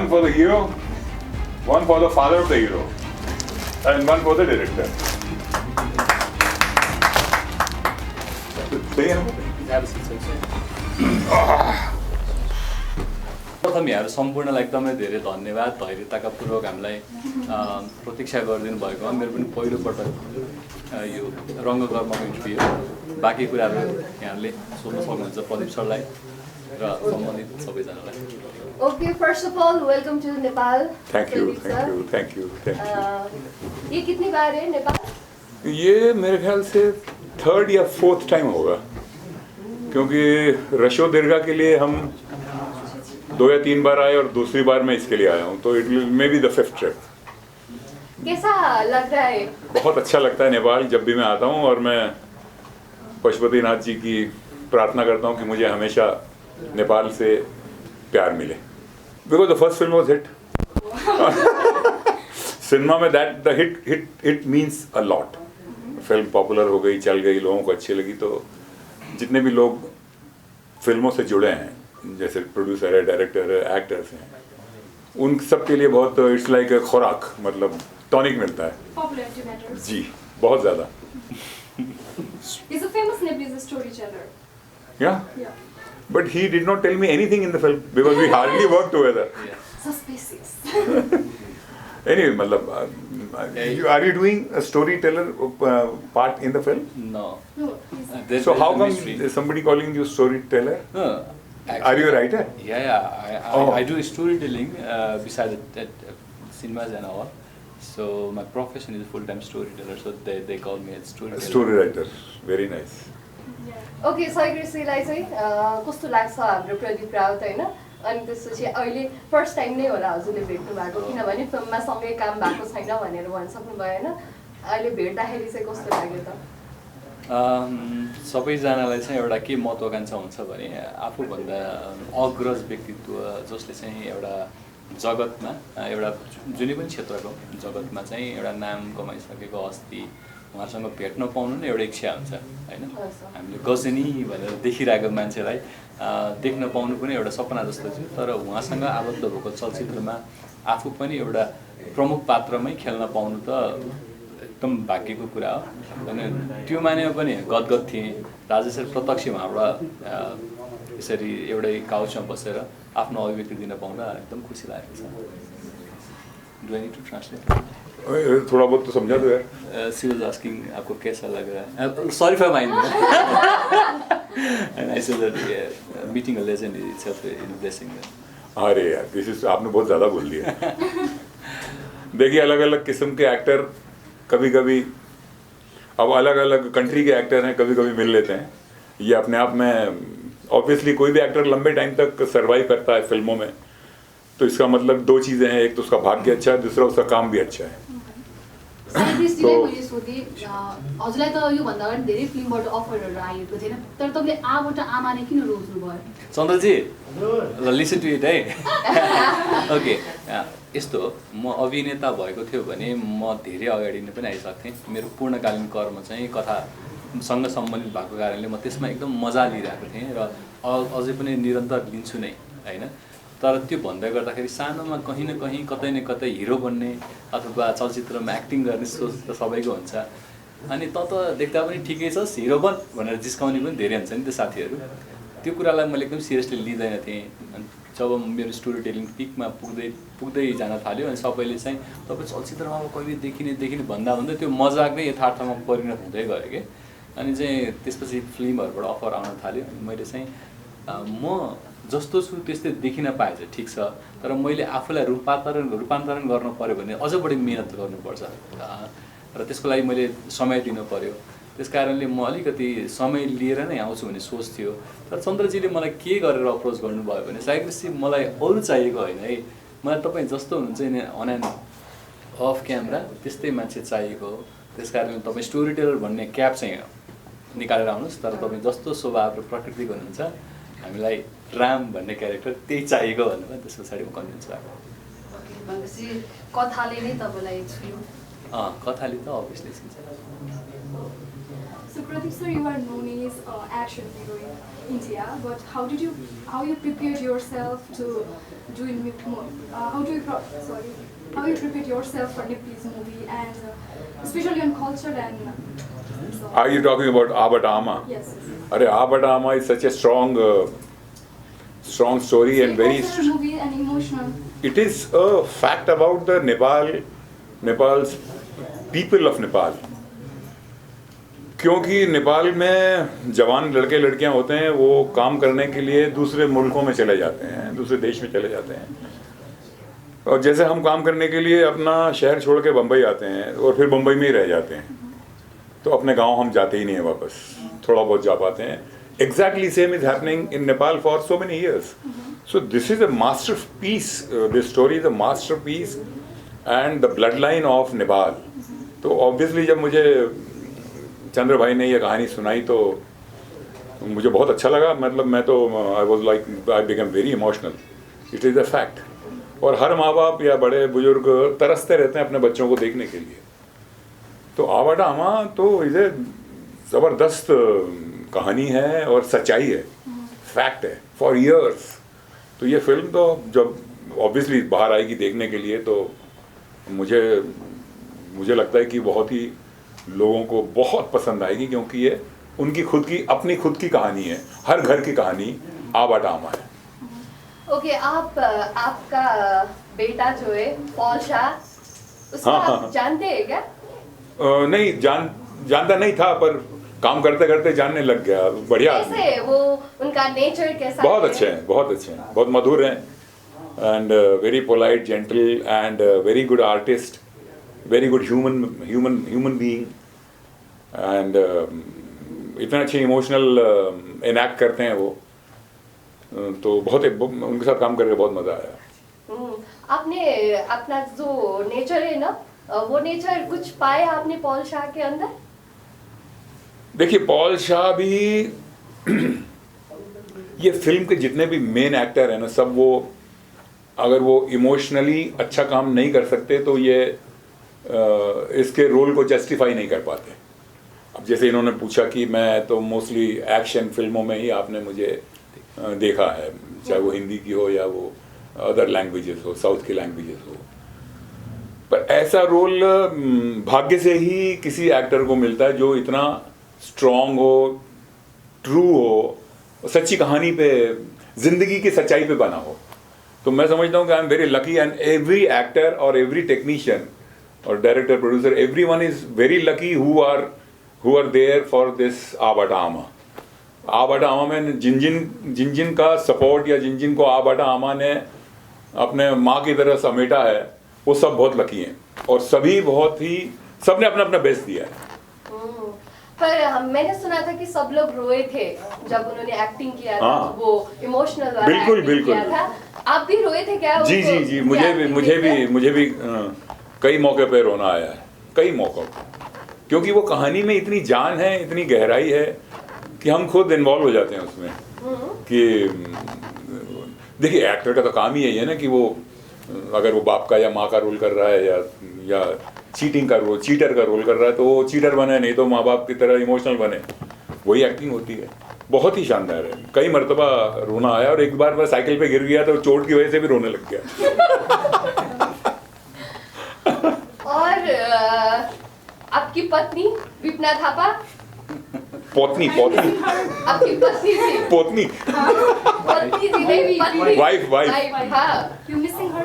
one for the hero, one for the father of the hero, and one for the director. प्रथम यहाँहरू सम्पूर्णलाई एकदमै धेरै धन्यवाद धैर्यताका पूर्वक हामीलाई प्रतीक्षा गरिदिनु भएकोमा मेरो पनि पहिलोपटक यो रङ्गकर्मको इन्टरभ्यू हो बाँकी कुराहरू यहाँहरूले सोध्न सक्नुहुन्छ प्रदीप सरलाई र सम्बन्धित सबैजनालाई Okay, first of all, welcome to Nepal. Thank you. ये कितनी बार है नेपाल? ये मेरे ख्याल से 3rd या 4th टाइम होगा क्योंकि रशो दीर्घा के लिए हम 2 या 3 बार आए और दूसरी बार मैं इसके लिए आया हूँ तो it will may be the 5th trip. कैसा लग रहा है? बहुत अच्छा लगता है नेपाल जब भी मैं आता हूँ और मैं पशुपतिनाथ जी की प्रार्थना करता हूँ कि मुझे हमेशा नेपाल से प्यार मिले because the first film was hit cinema में that the hit means a lot film popular हो गई चल गई लोगों को अच्छी लगी तो जितने भी लोग फिल्मों से जुड़े हैं जैसे प्रोड्यूसर है डायरेक्टर है एक्टर्स हैं उन सब के लिए बहुत इट्स लाइक खुराक मतलब टॉनिक मिलता है Popularity matters. जी बहुत ज़्यादा He's a famous Nepalese storyteller. Yeah. But he did not tell me anything in the film because we hardly worked together. Suspicious. Anyway, matlab, are you doing a storyteller part in the film? No. No, he's So how come is somebody calling you storyteller? Are you a writer? Yeah. I do storytelling beside at cinemas and all. So my profession is full-time storyteller. So they call me a storyteller. Story writer. Very nice. Okay सयकृषिलाई चाहिँ कस्तो लाग्छ हाम्रो प्रदीप राउत होइन अनि त्यसपछि अहिले first time नै होला हजुरले भेट्नु भएको किनभने फिल्ममा सँगै काम भएको छैन भनेर भनिसक्नु भयो होइन अहिले भेट्दाखेरि चाहिँ कस्तो लाग्यो त सबैजनालाई चाहिँ एउटा के महत्त्वाकांक्षा हुन्छ भने आफूभन्दा अग्रज व्यक्तित्व जसले चाहिँ एउटा जगतमा एउटा जुनै पनि क्षेत्रको जगतमा चाहिँ एउटा नाम कमाइसकेको अस्ति उहाँसँग भेट्न पाउनु नै एउटा इच्छा हुन्छ होइन हामीले गजनी भनेर देखिरहेको मान्छेलाई देख्न पाउनु पनि एउटा सपना जस्तो थियो तर उहाँसँग आबद्ध भएको चलचित्रमा आफू पनि एउटा प्रमुख पात्रमै खेल्न पाउनु त एकदम भाग्यको कुरा हो अनि त्यो मानेमा पनि गदगद थिएँ राजेशर प्रत्यक्ष उहाँबाट यसरी एउटै काउचमा बसेर आफ्नो अभिव्यक्ति दिन पाउँदा एकदम खुसी लागेको छ do I need to translate थोड़ा बहुत तो समझा दो यार शी वाज आस्किंग आपको कैसा लग रहा है sorry for mind and I said that meeting a legend is itself in blessing अरे यार दिस इज आपने बहुत ज़्यादा बोल दिया देखिए अलग अलग किस्म के एक्टर कभी कभी अब अलग अलग कंट्री के एक्टर हैं कभी कभी मिल लेते हैं ये अपने आप में ऑब्वियसली कोई भी एक्टर लंबे टाइम तक सर्वाइव करता है फिल्मों में तो इसका मतलब 2 चीज़ें हैं एक तो उसका भाग्य अच्छा है दूसरा उसका काम भी अच्छा है साइन्टिस्टले मैले सोधेँ हजुरलाई त योभन्दा अगाडि धेरै फिल्मबाट अफरहरू आएको थिएन तर तपाईँले आबाट आमाले किन रोज्नु भयो चन्द्रजी लिसन टु इट है ओके यस्तो म अभिनेता भएको थियो भने म धेरै अगाडि नै पनि आइसक्थेँ मेरो पूर्णकालीन कर्म चाहिँ कथासँग सम्बन्धित भएको कारणले म त्यसमा एकदम मजा लिइरहेको थिएँ र अझै पनि निरन्तर लिन्छु नै होइन तर त्यो भन्दै गर्दाखेरि सानोमा कहीँ न कतै हिरो बन्ने अथवा चलचित्रमा एक्टिङ गर्ने सोच त सबैको हुन्छ अनि त देख्दा पनि ठिकै छ हिरो बन भनेर जिस्काउने पनि धेरै हुन्छ नि त्यो साथीहरू त्यो कुरालाई मैले एकदम सिरियसली लिँदैन थिएँ अनि जब मेरो स्टोरी टेलिङ पिकमा पुग्दै जान थाल्यो अनि सबैले चाहिँ तपाईँ चलचित्रमा अब कहिले देखिने भन्दा त्यो मजाक नै यथार्थमा परिणत हुँदै गयो कि अनि चाहिँ त्यसपछि फिल्महरूबाट अफर आउन थाल्यो अनि मैले चाहिँ म जस्तो छु त्यस्तै देखिन पाए चाहिँ ठिक छ तर मैले आफूलाई रूपान्तरण गर्न पर्यो भने अझ बढी मेहनत गर्नुपर्छ र त्यसको लागि मैले समय दिनु पर्यो त्यसकारणले म अलिकति समय लिएर नै आउँछु भन्ने सोच थियो तर चन्द्रजीले मलाई के गरेर अप्रोच गर्नुभयो भने सायकसी मलाई अरू चाहिएको होइन है मलाई तपाईँ जस्तो हुनुहुन्छ नि अन एन्ड अफ क्यामेरा त्यस्तै मान्छे चाहिएको हो त्यसकारणले तपाईँ स्टोरी टेलर भन्ने क्याप चाहिँ निकालेर आउनुहोस् तर तपाईँ जस्तो स्वभाव र प्रकृतिको हुनुहुन्छ हामीलाई राम भन्ने क्यारेक्टर त्यही चाहिएको भन्नुभयो त्यस पछाडि म कन्भिन्स भएको भनेपछि कथाले नै तपाईँलाई छुयो कथाले त obviously चिन्छ। So Pradeep sir, you are known as action hero in India, but how you prepared yourself to do how you prepared yourself for Nepalese movie and especially on culture and so. Are you talking about Abatama? Yes. Are Abatama is such a strong story and very. Cultural movie and emotional. It is a fact about the Nepal's people of Nepal. क्योंकि नेपाल में जवान लड़के लड़कियां होते हैं, वो काम करने के लिए दूसरे मुल्कों में चले जाते हैं, दूसरे देश में चले जाते हैं। और जैसे हम काम करने के लिए अपना शहर छोड़ के बम्बई आते हैं और फिर बम्बई में ही रह जाते हैं, तो अपने गांव हम जाते ही नहीं हैं वापस, थोड़ा बहुत जा पाते हैं। Exactly same is happening in Nepal for so many years. So this is a masterpiece. This story is a masterpiece and the bloodline of Nepal. तो obviously जब मुझे चंद्र भाई ने ये कहानी सुनाई तो मुझे बहुत अच्छा लगा। मतलब मैं तो I became very emotional. It is a fact. और हर माँ बाप या बड़े बुजुर्ग तरसते रहते हैं अपने बच्चों को देखने के लिए। तो आवाटामा तो इसे ज़बरदस्त कहानी है और सच्चाई है, फैक्ट है फॉर इयर्स। तो ये फिल्म तो जब ऑब्वियसली बाहर आएगी देखने के लिए तो मुझे लगता है कि बहुत ही लोगों को बहुत पसंद आएगी, क्योंकि ये उनकी अपनी खुद की कहानी है, हर घर की कहानी आवाटामा है। ओके, आपका बेटा जो है पॉल शाह, उसको आप जानते हैं क्या? नहीं जानता नहीं था, पर काम करते करते जानने लग गया। बढ़िया कैसे वो, उनका नेचर कैसा? बहुत अच्छे हैं, बहुत मधुर हैं and very polite, gentle and very good artist, very good human being and इतना अच्छे इमोशनल इनैक्ट करते हैं वो। तो उनके साथ काम करके बहुत मजा आया। आपने अपना जो नेचर है ना, वो नेचर कुछ पाया आपने पॉल शाह के अंदर? देखिए, पॉल शाह भी ये फिल्म के जितने भी मेन एक्टर हैं ना, सब वो अगर वो इमोशनली अच्छा काम नहीं कर सकते तो ये इसके रोल को जस्टिफाई नहीं कर पाते। अब जैसे इन्होंने पूछा कि मैं तो मोस्टली एक्शन फिल्मों में ही आपने मुझे देखा है, चाहे वो हिंदी की हो या वो अदर लैंग्वेजेस हो, साउथ की लैंग्वेजेस हो, पर ऐसा रोल भाग्य से ही किसी एक्टर को मिलता है जो इतना स्ट्रॉन्ग हो, ट्रू हो, सच्ची कहानी पे, जिंदगी की सच्चाई पे बना हो। तो मैं समझता हूँ कि I am very lucky and every actor और एवरी टेक्नीशियन और director, producer, everyone is very lucky who are there for this आबाटामा। आबाटामा में जिन का सपोर्ट या जिन को आबाटामा ने अपने माँ की तरह समेटा है, वो सब बहुत लकी हैं और सबने अपना अपना बेस्ट दिया है। पर मैंने सुना था कि सब लोग रोए थे जब उन्होंने एक्टिंग किया था, वो इमोशनल वाला बिल्कुल किया था। आप भी रोए थे क्या? जी, मुझे भी कई मौके पे रोना आया है, कई मौकों पे, क्योंकि वो कहानी में इतनी जान है, इतनी गहराई है कि हम खुद इन्वॉल्व हो जाते हैं उसमें। कि देखिए, एक्टर का तो काम ही यही है ना कि वो अगर वो बाप का या माँ का रोल कर रहा है या चीटर का रोल कर रहा है, तो वो चीटर बने, नहीं तो माँ बाप की तरह इमोशनल बने, वही एक्टिंग होती है। बहुत ही शानदार है, कई मरतबा रोना आया और एक बार मैं साइकिल पे गिर गया तो चोट की वजह से भी रोने लग गया। और आपकी पत्नी विपना थापा, पोतनी आपकी पत्नी थी, पोतनी वाइफ हाँ, You missing her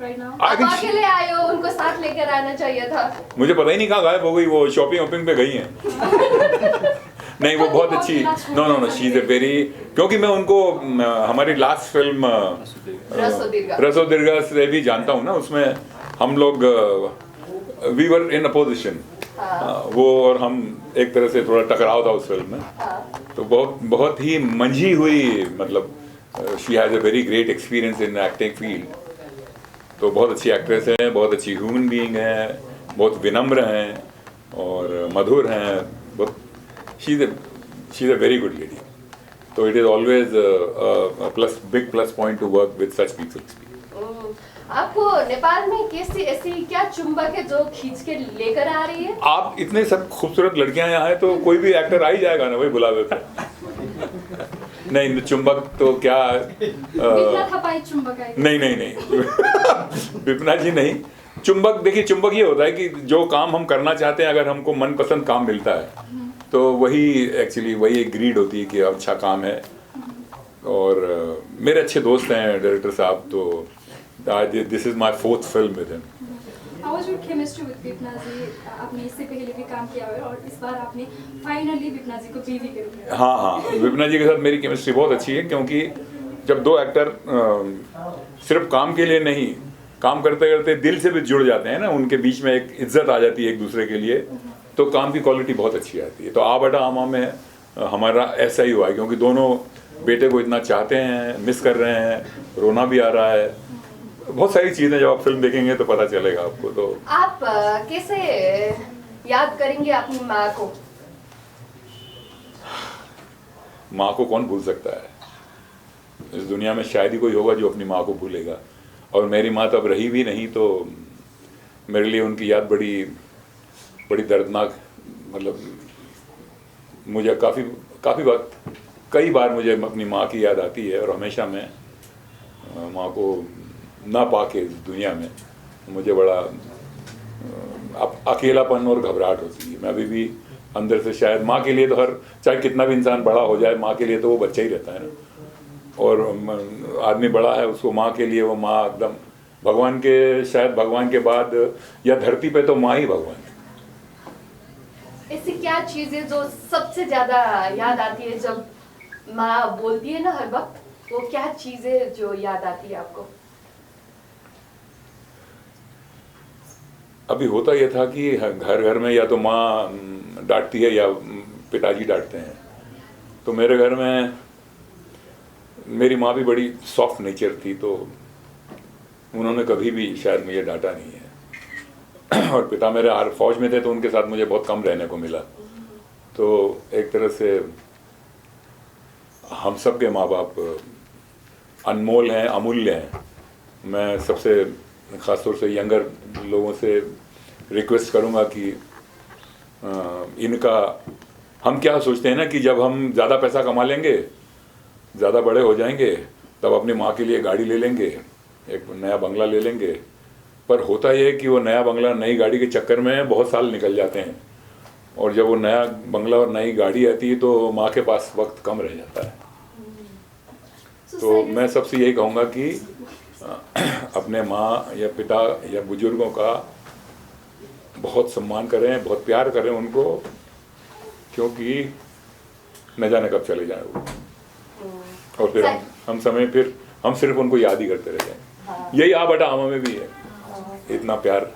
right now? आप अकेले आए हो, उनको साथ लेकर आना चाहिए था। मुझे पता ही नहीं कहाँ गायब हो गई, वो शॉपिंग पे गई हैं। नहीं, वो बहुत अच्छी, no she is a very, क्योंकि मैं उनको हमारी लास्ट फिल्म रसो दीर्घा से भी जानता हूँ ना, उसमें हम लोग वी वर इन अपोजिशन, वो और हम एक तरह से थोड़ा टकराव था उस फिल्म में। तो बहुत ही मंझी हुई, मतलब she has a very great experience in acting field. तो बहुत अच्छी एक्ट्रेस हैं, बहुत अच्छी ह्यूमन बीइंग हैं, बहुत विनम्र हैं और मधुर हैं, बहुत she is a very good lady. तो it is always big plus point to work with such people. आपको नेपाल में कैसी ऐसी क्या चुंबक है जो खींच के लेकर आ रही है? आप इतने सब खूबसूरत लड़कियां यहाँ हैं तो कोई भी एक्टर आ ही जाएगा ना, वही बुलावे पे। नहीं, चुंबक तो क्या विपना थापाई चुम्बक आई। नहीं विपना जी नहीं। चुंबक, देखिए चुंबक ये होता है कि जो काम हम करना चाहते हैं, अगर हमको मनपसंद काम मिलता है तो वही एक्चुअली वही एक ग्रीड होती है कि अच्छा काम है। और मेरे अच्छे दोस्त हैं डायरेक्टर साहब, तो दिस इज माय 4th film with him. How was your chemistry with Vipana ji? आपने इससे पहले भी काम किया है और इस बार आपने फाइनली विपना जी को बीवी के रूप में। हाँ, विपना जी के साथ मेरी केमिस्ट्री बहुत अच्छी है, क्योंकि जब दो एक्टर सिर्फ काम के लिए नहीं, काम करते करते दिल से भी जुड़ जाते हैं ना, उनके बीच में एक इज्जत आ जाती है एक दूसरे के लिए, तो काम की क्वालिटी बहुत अच्छी आती है। तो आ बेटा आमा में हमारा ऐसा ही हुआ है, क्योंकि दोनों बेटे को इतना चाहते हैं, मिस कर रहे हैं, रोना भी आ रहा है, बहुत सारी चीज़ें जब आप फिल्म देखेंगे तो पता चलेगा आपको। तो आप कैसे याद करेंगे अपनी माँ को? माँ को कौन भूल सकता है? इस दुनिया में शायद ही कोई होगा जो अपनी माँ को भूलेगा। और मेरी माँ तो अब रही भी नहीं, तो मेरे लिए उनकी याद बड़ी बड़ी दर्दनाक, मतलब मुझे कई बार मुझे अपनी माँ की याद आती है। और हमेशा मैं माँ को ना पाके इस दुनिया में मुझे बड़ा अकेलापन और घबराहट होती है। मैं अभी भी अंदर से, शायद माँ के लिए तो चाहे कितना भी इंसान बड़ा हो जाए, माँ के लिए तो वो बच्चा ही रहता है ना। और आदमी बड़ा है, उसको माँ के लिए वो माँ एकदम भगवान के, शायद भगवान के बाद या धरती पे तो माँ ही भगवान है। ऐसी क्या चीज़ है जो सबसे ज़्यादा याद आती है जब माँ बोलती है ना हर वक्त? वो क्या चीज़ है जो याद आती है आपको? अभी होता यह था कि घर घर में या तो माँ डांटती है या पिताजी डांटते हैं। तो मेरे घर में मेरी माँ भी बड़ी सॉफ्ट नेचर थी, तो उन्होंने कभी भी शायद मुझे डांटा नहीं है। और पिता मेरे फौज में थे, तो उनके साथ मुझे बहुत कम रहने को मिला। तो एक तरह से हम सब के माँ बाप अनमोल हैं, अमूल्य हैं। मैं सबसे ख़ासतौर से यंगर लोगों से रिक्वेस्ट करूँगा कि इनका, हम क्या सोचते हैं ना कि जब हम ज़्यादा पैसा कमा लेंगे, ज़्यादा बड़े हो जाएंगे, तब अपनी माँ के लिए गाड़ी ले लेंगे, एक नया बंगला ले लेंगे। पर होता यह है कि वो नया बंगला, नई गाड़ी के चक्कर में बहुत साल निकल जाते हैं, और जब वो नया बंगला और नई गाड़ी आती है तो माँ के पास वक्त कम रह जाता है। तो मैं सबसे यही कहूँगा कि अपने माँ या पिता या बुजुर्गों का बहुत सम्मान करें, बहुत प्यार करें उनको, क्योंकि न जाने कब चले जाए वो, और फिर हम सिर्फ उनको याद ही करते रह जाएं। यही आ बेटा आमा में भी है, इतना प्यार।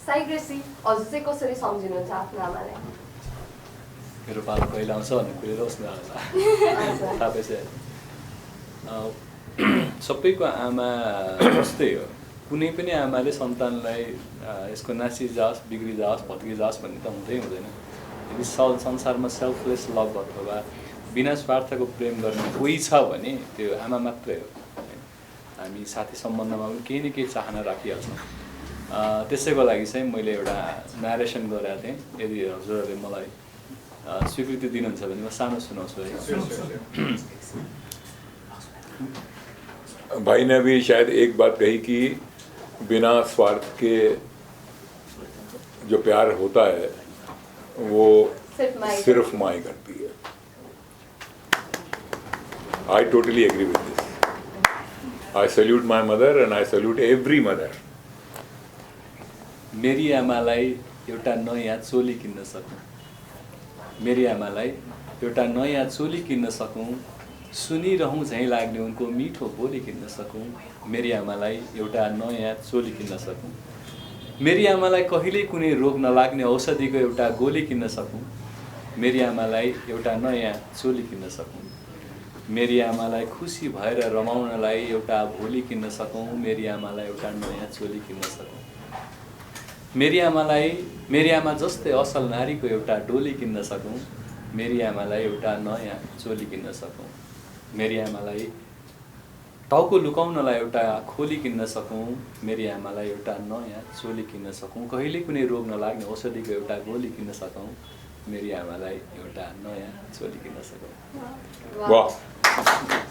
साई ग्रेसी, हजुर चाहिँ कसरी सम्झिनुहुन्छ आफ्नो आमालाई? मेरो पालो कहिले आउँछ भन्ने कुरिरहोस् न होला। थाहा पाइछ, सबैको आमा जस्तै हो। कुनै पनि आमाले सन्तानलाई यसको नासी जाओस्, बिग्री जाओस्, भत्की जाओस् भन्ने त हुँदैन। यदि संसारमा सेल्फलेस लभ अथवा बिना स्वार्थको प्रेम गर्ने कोही छ भने त्यो आमा मात्रै हो। हामी साथी सम्बन्धमा पनि केही न केही चाहना राखिहाल्छौँ। त्यसैको लागि चाहिँ मैले एउटा नारेसन गरेको थिएँ। यदि हजुरहरूले मलाई स्वीकृति दिनुहुन्छ भने म सानो सुनाउँछु है। भाई ने भी शायद एक बात कही कि बिना स्वार्थ के जो प्यार होता है वो सिर्फ माँ ही करती है। I totally agree with this. I salute my mother and I salute every mother. मेरी आमालाई एउटा नयाँ चोली किन्न सकूँ, मेरी आमालाई एउटा नयाँ चोली किन्न सकूँ, सुनिरहूँ झैँ लाग्ने उनको मिठो बोली किन्न सकूँ, मेरी आमालाई एउटा नयाँ चोली किन्न सकूँ, मेरी आमालाई कहिल्यै कुनै रोग नलाग्ने औषधिको एउटा गोली किन्न सकूँ, मेरी आमालाई एउटा नयाँ चोली किन्न सकूँ, मेरी आमालाई खुसी भएर रमाउनलाई एउटा भोलि किन्न सकूँ, मेरी आमालाई एउटा नयाँ चोली किन्न सकूँ, मेरी आमा जस्तै असल नारीको एउटा डोली किन्न सकूँ, मेरी आमालाई एउटा नयाँ चोली किन्न सकूँ, मेरी आमालाई टाउको लुकाउनलाई एउटा खोली किन्न सकौँ, मेरी आमालाई एउटा नयाँ चोली किन्न सकौँ, कहिले कुनै रोग नलाग्ने औषधिको एउटा गोली किन्न सकौँ, मेरी आमालाई एउटा नयाँ चोली किन्न सकौँ। वाह,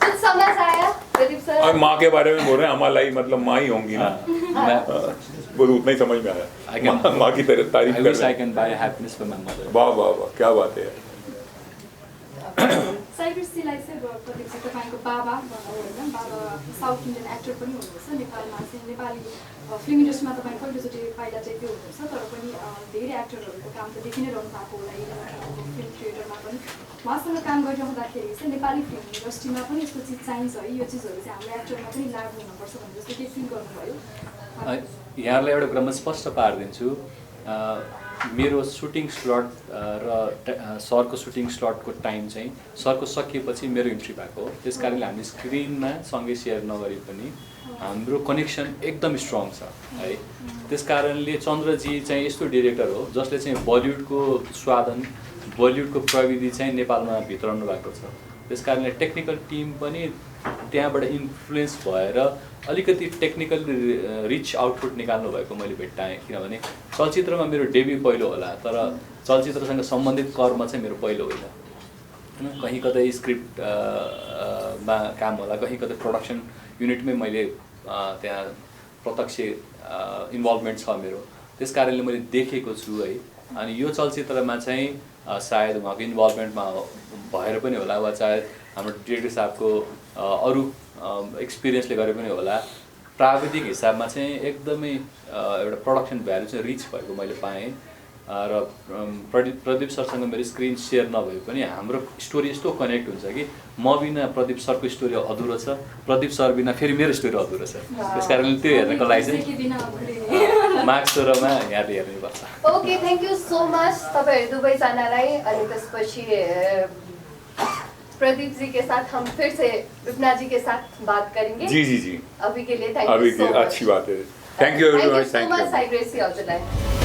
कुछ समझ आया प्रदीप सर? और माँ के बारे में बोल रहे हैं, अम्मा लाई मतलब माँ ही होंगी ना, वो उतना ही समझ में आया। माँ की तरह तारीफ I कर wish रहे I हैं। can buy happiness for my mother. वाह वाह वाह, क्या बात है। साइग्रेसीलाई चाहिँ प्रदीप सर तपाईँको बाबा भन्नु होइन, बाबा साउथ इन्डियन एक्टर पनि हुनुहुन्छ, नेपालमा चाहिँ नेपाली फिल्म इन्डस्ट्रीमा तपाईँ पहिलोचोटि पाइला चाहिँ त्यो हुनुहुन्छ, तर पनि धेरै एक्टरहरूको काम त देखि नै रहनु भएको होला, फिल्म थिएटरमा पनि उहाँसँग काम गरिरहँदाखेरि चाहिँ नेपाली फिल्म इन्डस्ट्रीमा पनि यस्तो चिज चाहिन्छ है, यो चिजहरू चाहिँ हाम्रो एक्टरमा पनि लागु हुनुपर्छ भन्ने जस्तो केही फिल गर्नुभयो? यहाँलाई एउटा कुरा म स्पष्ट पारिदिन्छु, मेरो सुटिङ स्लट र सरको सुटिङ स्लटको टाइम चाहिँ सरको सकिएपछि मेरो इन्ट्री भएको हो। त्यस कारणले हामी स्क्रिनमा सँगै सेयर नगरे पनि हाम्रो कनेक्सन एकदम स्ट्रङ छ है। त्यस कारणले चन्द्रजी चाहिँ यस्तो डिरेक्टर हो जसले चाहिँ बलिउडको स्वादन, बलिउडको प्रविधि चाहिँ नेपालमा भित्राउनु भएको छ। त्यस कारणले टेक्निकल टिम पनि त्यहाँबाट इन्फ्लुएन्स भएर अलिकति टेक्निकल रिच आउटपुट निकाल्नु भएको मैले भेट्टाएँ। किनभने चलचित्रमा मेरो डेब्यू पहिलो होला, तर चलचित्रसँग सम्बन्धित कर्म चाहिँ मेरो पहिलो होइन होइन। कहीँ कतै स्क्रिप्टमा काम होला, कहीँ कतै प्रोडक्सन युनिटमै मैले त्यहाँ प्रत्यक्ष इन्भल्भमेन्ट छ मेरो। त्यस कारणले मैले देखेको छु है। अनि यो चलचित्रमा चाहिँ सायद उहाँको इन्भल्भमेन्टमा भएर पनि होला, वा चाहे हाम्रो डिरेक्टर साहबको अरू एक्सपिरियन्सले गरे पनि होला, प्राविधिक हिसाबमा चाहिँ एकदमै एउटा प्रोडक्सन भ्यालु चाहिँ रिच भएको मैले पाएँ। र प्रदीप सरसँग मेरो स्क्रिन सेयर नभए पनि हाम्रो स्टोरी यस्तो कनेक्ट हुन्छ कि म बिना प्रदीप सरको स्टोरी अधुरो छ, प्रदीप सर बिना फेरि मेरो स्टोरी अधुरो छ। त्यस कारणले त्यो हेर्नको लागि चाहिँ मार्च 16 मा यहाँले हेर्नुपर्छ। Okay, thank you so much तपाईँहरू दुवैजनालाई। अनि त्यसपछि प्रदीप जी के साथ हम फिर से विपना जी के साथ बात करेंगे। जी जी जी, अभी के लिए थैंक अभी यू सो मच। अच्छी बात है। Thank you very much. So much साइग्रेसी हजुरलाई।